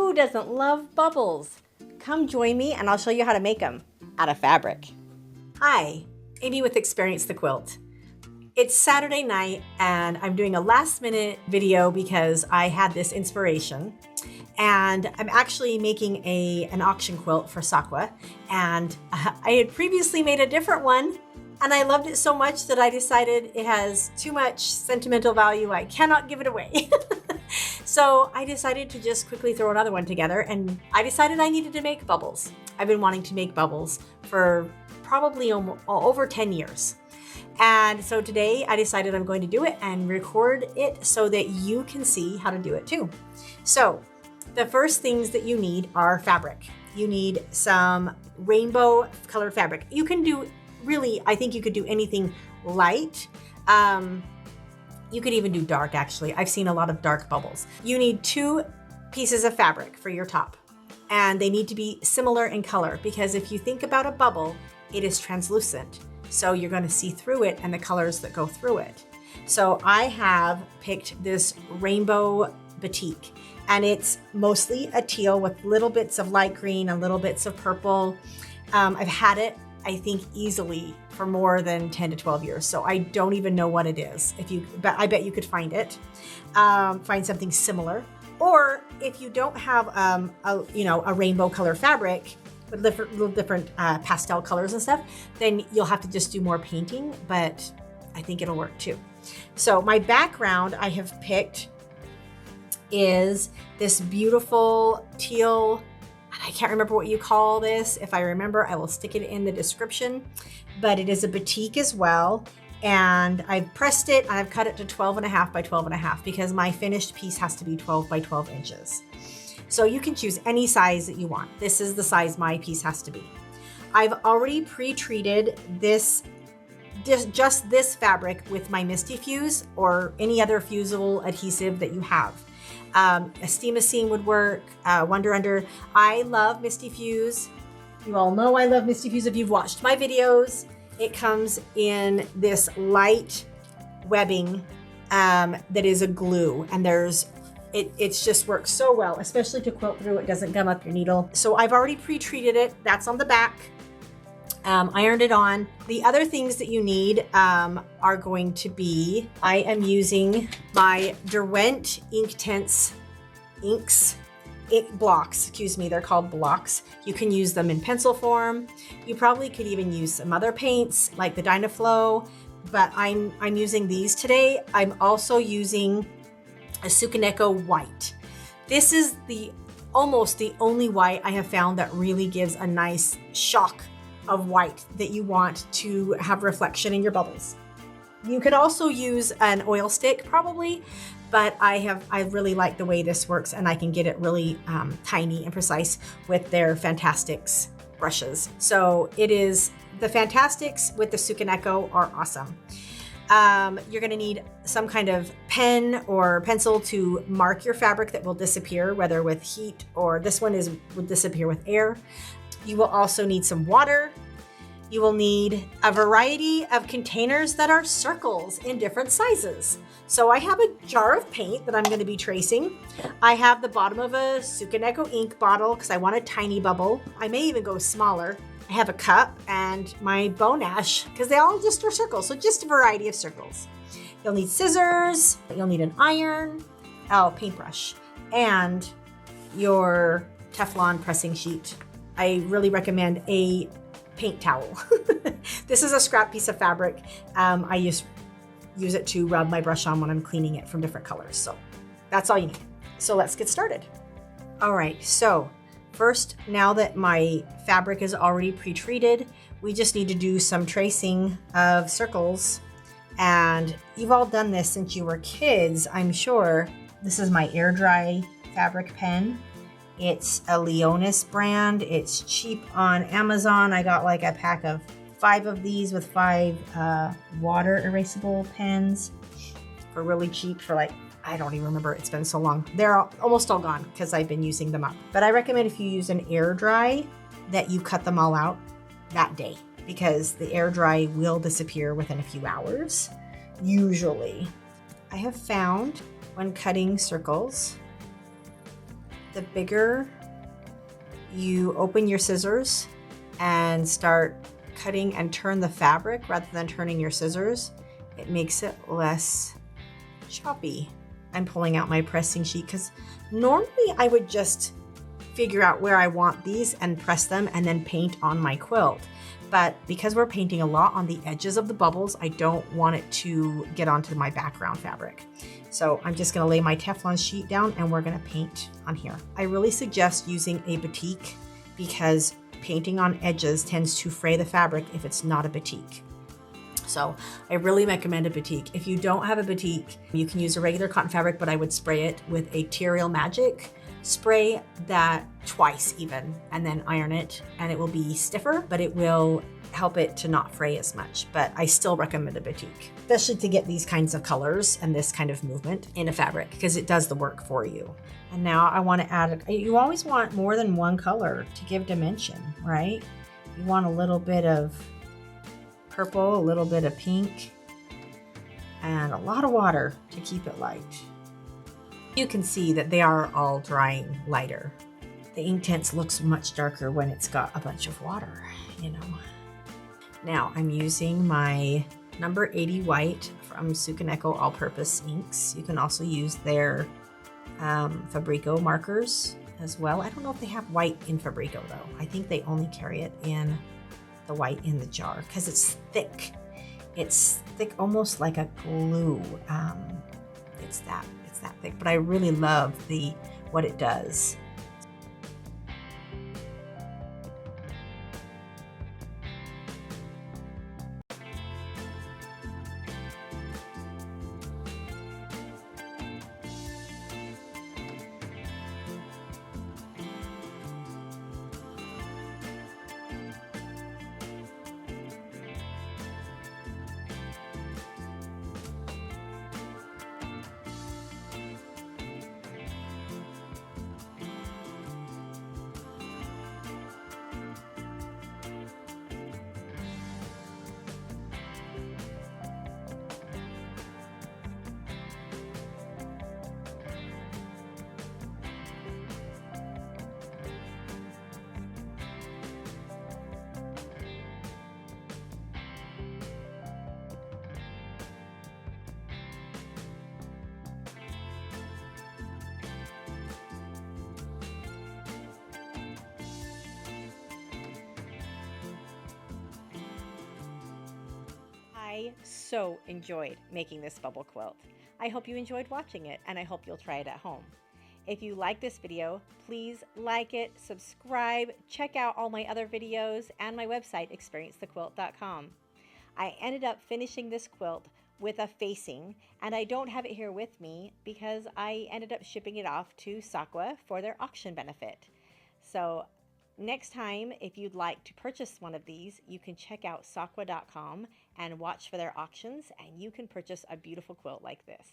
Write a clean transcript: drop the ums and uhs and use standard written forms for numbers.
Who doesn't love bubbles? Come join me and I'll show you how to make them out of fabric. Hi, Amy with Experience the Quilt. It's Saturday night and I'm doing a last minute video because I had this inspiration. And I'm actually making an auction quilt for Sakwa. And I had previously made a different one and I loved it so much that I decided it has too much sentimental value. I cannot give it away. So I decided to just quickly throw another one together, and I decided I needed to make bubbles. I've been wanting to make bubbles for probably over 10 years. And so today I decided I'm going to do it and record it so that you can see how to do it too. So the first things that you need are fabric. You need some rainbow colored fabric. You can do, really, I think you could do anything light. You could even do dark, actually. I've seen a lot of dark bubbles. You need 2 pieces of fabric for your top, and they need to be similar in color because if you think about a bubble, it is translucent. So you're going to see through it and the colors that go through it. So I have picked this rainbow batik, and it's mostly a teal with little bits of light green and little bits of purple. I've had it, I think, easily for more than 10 to 12 years. So I don't even know what it is. But I bet you could find it, find something similar. Or if you don't have a rainbow color fabric with little different pastel colors and stuff, then you'll have to just do more painting, but I think it'll work too. So my background I have picked is this beautiful teal. I can't remember what you call this. If I remember, I will stick it in the description, but it is a batik as well. And I've pressed it and I've cut it to 12.5 by 12.5 because my finished piece has to be 12 by 12 inches. So you can choose any size that you want. This is the size my piece has to be. I've already pre-treated just this fabric with my Misty Fuse or any other fusible adhesive that you have. A steam would work, Wonder Under. I love Misty Fuse. You all know I love Misty Fuse if you've watched my videos. It comes in this light webbing that is a glue, and it just works so well, especially to quilt through. It doesn't gum up your needle. So I've already pre-treated it. That's on the back. Ironed it on. The other things that you need are going to be, I am using my Derwent InkTense ink blocks, they're called blocks. You can use them in pencil form. You probably could even use some other paints like the Dynaflow, but I'm using these today. I'm also using a Tsukinecko white. This is almost the only white I have found that really gives a nice shock of white that you want to have reflection in your bubbles. You could also use an oil stick probably, but I really like the way this works, and I can get it really tiny and precise with their Fantastics brushes. So it is, the Fantastics with the Tsukinecko are awesome. You're gonna need some kind of pen or pencil to mark your fabric that will disappear, whether with heat or this one will disappear with air. You will also need some water. You will need a variety of containers that are circles in different sizes. So I have a jar of paint that I'm going to be tracing. I have the bottom of a Tsukinecko ink bottle because I want a tiny bubble. I may even go smaller. I have a cup and my bone ash because they all just are circles. So just a variety of circles. You'll need scissors. You'll need an iron, paintbrush, and your Teflon pressing sheet. I really recommend a paint towel. This is a scrap piece of fabric. I use it to rub my brush on when I'm cleaning it from different colors. So that's all you need. So let's get started. All right, so first, now that my fabric is already pre-treated, we just need to do some tracing of circles. And you've all done this since you were kids, I'm sure. This is my air dry fabric pen. It's a Leonis brand. It's cheap on Amazon. I got like a pack of 5 of these with 5 water erasable pens for really cheap for like, I don't even remember. It's been so long. They're almost all gone because I've been using them up. But I recommend if you use an air dry that you cut them all out that day because the air dry will disappear within a few hours, usually. I have found when cutting circles The bigger you open your scissors and start cutting and turn the fabric rather than turning your scissors, it makes it less choppy. I'm pulling out my pressing sheet because normally I would just figure out where I want these and press them and then paint on my quilt. But because we're painting a lot on the edges of the bubbles, I don't want it to get onto my background fabric. So I'm just gonna lay my Teflon sheet down and we're gonna paint on here. I really suggest using a batik because painting on edges tends to fray the fabric if it's not a batik. So I really recommend a batik. If you don't have a batik, you can use a regular cotton fabric, but I would spray it with aTerial Magic. Spray that twice even, and then iron it, and it will be stiffer, but it will help it to not fray as much. But I still recommend a batik, especially to get these kinds of colors and this kind of movement in a fabric, because it does the work for you. And now I want to add, you always want more than one color to give dimension, right? You want a little bit of purple, a little bit of pink, and a lot of water to keep it light. You can see that they are all drying lighter. The InkTense looks much darker when it's got a bunch of water, you know. Now I'm using my number 80 white from Tsukinecko All-Purpose Inks. You can also use their Fabrico markers as well. I don't know if they have white in Fabrico though. I think they only carry it in the white in the jar because it's thick. It's thick, almost like a glue. It's that thick, but I really love what it does. I so enjoyed making this bubble quilt. I hope you enjoyed watching it, and I hope you'll try it at home. If you like this video, please like it, subscribe, check out all my other videos, and my website, experiencethequilt.com. I ended up finishing this quilt with a facing, and I don't have it here with me because I ended up shipping it off to Sakwa for their auction benefit. So next time, if you'd like to purchase one of these, you can check out sakwa.com and watch for their auctions, and you can purchase a beautiful quilt like this.